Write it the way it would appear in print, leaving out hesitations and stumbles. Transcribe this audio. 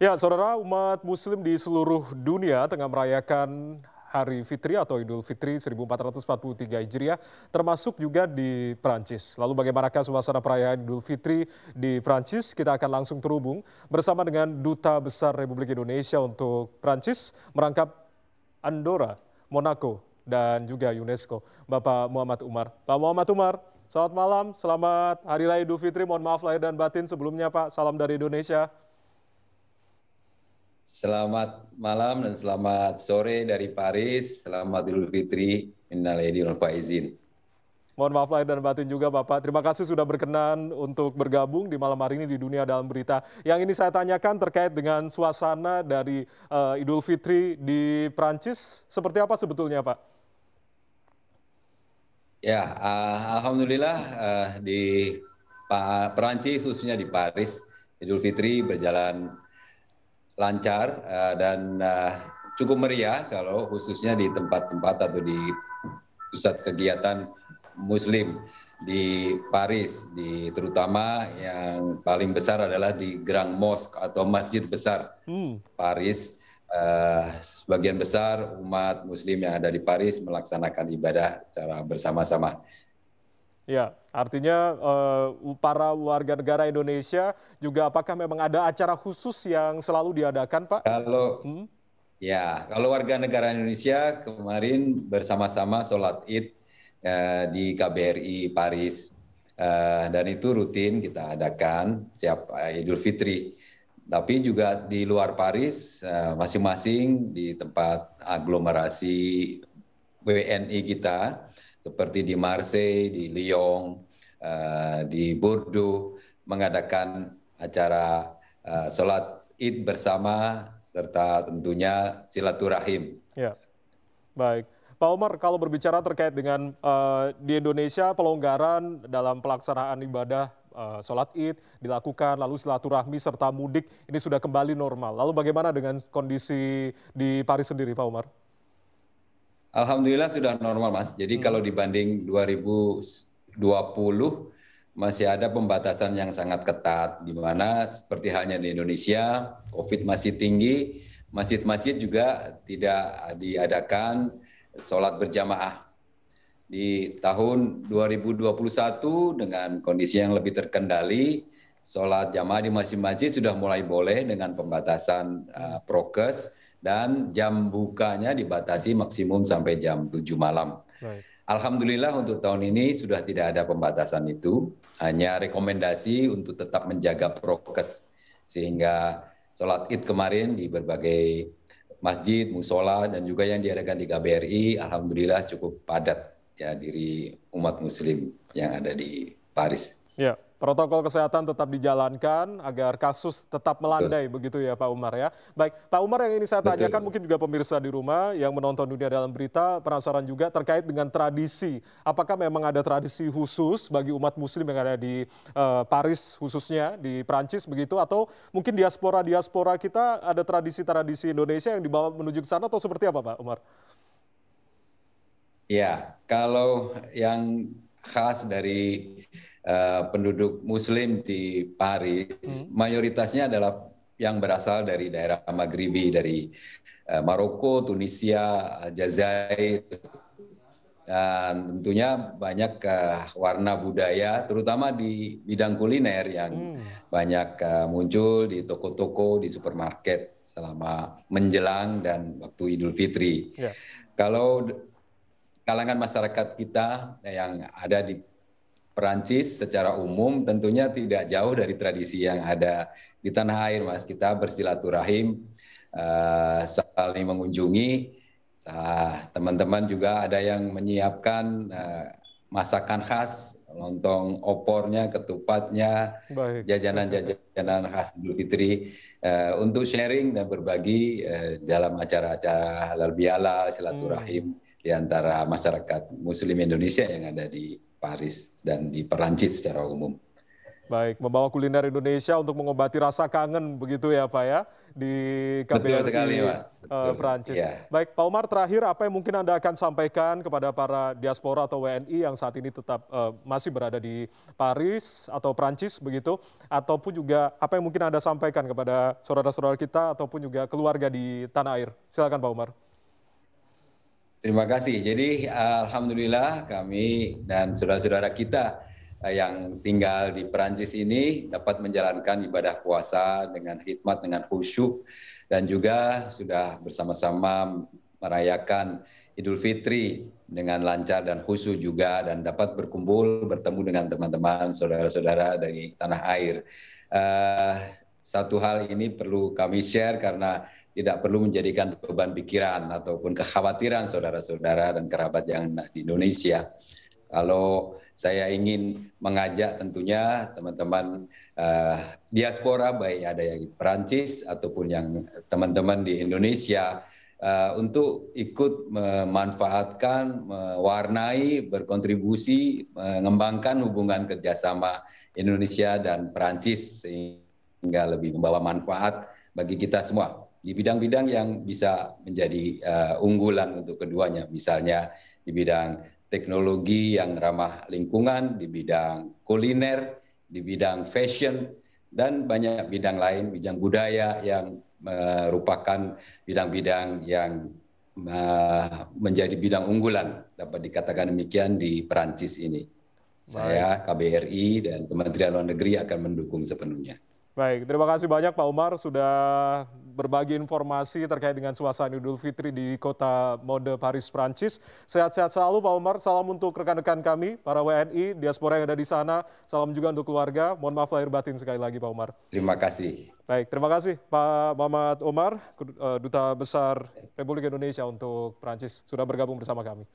Ya, saudara, umat Muslim di seluruh dunia tengah merayakan Hari Fitri atau Idul Fitri 1443 Hijriah, termasuk juga di Prancis. Lalu bagaimanakah suasana perayaan Idul Fitri di Prancis? Kita akan langsung terhubung bersama dengan Duta Besar Republik Indonesia untuk Prancis, merangkap Andorra, Monaco, dan juga UNESCO, Bapak Muhammad Umar. Pak Muhammad Umar, selamat malam, selamat Hari Raya Idul Fitri, mohon maaf lahir dan batin sebelumnya Pak, salam dari Indonesia. Selamat malam dan selamat sore dari Paris. Selamat Idul Fitri. Innal aidin wal faizin. Mohon maaf lahir dan batin juga Bapak. Terima kasih sudah berkenan untuk bergabung di malam hari ini di Dunia Dalam Berita. Yang ini saya tanyakan terkait dengan suasana dari Idul Fitri di Prancis. Seperti apa sebetulnya Pak? Ya, alhamdulillah di Perancis khususnya di Paris, Idul Fitri berjalan lancar dan cukup meriah kalau khususnya di tempat-tempat atau di pusat kegiatan Muslim di Paris, terutama yang paling besar adalah di Grand Mosque atau Masjid Besar Paris. Sebagian besar umat Muslim yang ada di Paris melaksanakan ibadah secara bersama-sama. Ya, artinya para warga negara Indonesia juga apakah memang ada acara khusus yang selalu diadakan, Pak? Kalau warga negara Indonesia kemarin bersama-sama sholat Id di KBRI Paris dan itu rutin kita adakan setiap Idul Fitri. Tapi juga di luar Paris masing-masing di tempat aglomerasi WNI kita, seperti di Marseille, di Lyon, di Bordeaux, mengadakan acara sholat Id bersama, serta tentunya silaturahim. Ya, baik. Pak Umar, kalau berbicara terkait dengan di Indonesia, pelonggaran dalam pelaksanaan ibadah sholat Id dilakukan, lalu silaturahmi serta mudik, ini sudah kembali normal. Lalu bagaimana dengan kondisi di Paris sendiri, Pak Umar? Alhamdulillah sudah normal, Mas. Jadi kalau dibanding 2020 masih ada pembatasan yang sangat ketat, di mana seperti halnya di Indonesia, COVID masih tinggi, masjid-masjid juga tidak diadakan sholat berjamaah. Di tahun 2021 dengan kondisi yang lebih terkendali, sholat jamaah di masjid-masjid sudah mulai boleh dengan pembatasan prokes, dan jam bukanya dibatasi maksimum sampai jam 7 malam. Baik. Alhamdulillah untuk tahun ini sudah tidak ada pembatasan itu, hanya rekomendasi untuk tetap menjaga prokes. Sehingga sholat Id kemarin di berbagai masjid, musola, dan juga yang diadakan di KBRI, alhamdulillah cukup padat ya diri umat Muslim yang ada di Paris. Ya. Protokol kesehatan tetap dijalankan agar kasus tetap melandai. Begitu ya Pak Umar ya. Baik, Pak Umar, yang ini saya tanyakan mungkin juga pemirsa di rumah yang menonton Dunia Dalam Berita penasaran juga terkait dengan tradisi. Apakah memang ada tradisi khusus bagi umat Muslim yang ada di Paris khususnya di Prancis begitu, atau mungkin diaspora kita ada tradisi-tradisi Indonesia yang dibawa menuju ke sana atau seperti apa Pak Umar? Ya, kalau yang khas dari penduduk Muslim di Paris, mayoritasnya adalah yang berasal dari daerah Maghribi, dari Maroko, Tunisia, Aljazair, dan tentunya banyak warna budaya, terutama di bidang kuliner yang banyak muncul di toko-toko, di supermarket selama menjelang dan waktu Idul Fitri. Yeah. Kalau kalangan masyarakat kita yang ada di Perancis secara umum tentunya tidak jauh dari tradisi yang ada di tanah air, Mas. Kita bersilaturahim, saling mengunjungi. Teman-teman juga ada yang menyiapkan masakan khas, lontong opornya, ketupatnya, jajanan-jajanan khas Idul Fitri untuk sharing dan berbagi dalam acara-acara halal bihalal, silaturahim di antara masyarakat Muslim Indonesia yang ada di Paris dan di Perancis secara umum. Baik, membawa kuliner Indonesia untuk mengobati rasa kangen begitu ya Pak ya di Betul sekali, KBRI Pak. Betul. Perancis. Ya. Baik, Pak Umar, terakhir apa yang mungkin Anda akan sampaikan kepada para diaspora atau WNI yang saat ini tetap masih berada di Paris atau Perancis begitu, ataupun juga apa yang mungkin Anda sampaikan kepada saudara-saudara kita ataupun juga keluarga di tanah air. Silakan Pak Umar. Terima kasih. Jadi alhamdulillah kami dan saudara-saudara kita yang tinggal di Perancis ini dapat menjalankan ibadah puasa dengan hikmat, dengan khusyuk, dan juga sudah bersama-sama merayakan Idul Fitri dengan lancar dan khusyuk juga, dan dapat berkumpul bertemu dengan teman-teman saudara-saudara dari tanah air. Satu hal ini perlu kami share karena tidak perlu menjadikan beban pikiran ataupun kekhawatiran saudara-saudara dan kerabat yang di Indonesia. Kalau saya ingin mengajak tentunya teman-teman diaspora, baik ada yang di Perancis ataupun yang teman-teman di Indonesia, untuk ikut memanfaatkan, mewarnai, berkontribusi, mengembangkan hubungan kerjasama Indonesia dan Perancis sehingga lebih membawa manfaat bagi kita semua di bidang-bidang yang bisa menjadi unggulan untuk keduanya, misalnya di bidang teknologi yang ramah lingkungan, di bidang kuliner, di bidang fashion, dan banyak bidang lain, bidang budaya yang merupakan bidang-bidang yang menjadi bidang unggulan, dapat dikatakan demikian di Perancis ini. Saya, KBRI, dan Kementerian Luar Negeri akan mendukung sepenuhnya. Baik, terima kasih banyak Pak Umar sudah berbagi informasi terkait dengan suasana Idul Fitri di kota mode Paris, Prancis. Sehat-sehat selalu Pak Umar, salam untuk rekan-rekan kami, para WNI, diaspora yang ada di sana, salam juga untuk keluarga. Mohon maaf lahir batin sekali lagi Pak Umar. Terima kasih. Baik, terima kasih Pak Muhammad Omar, Duta Besar Republik Indonesia untuk Prancis, sudah bergabung bersama kami.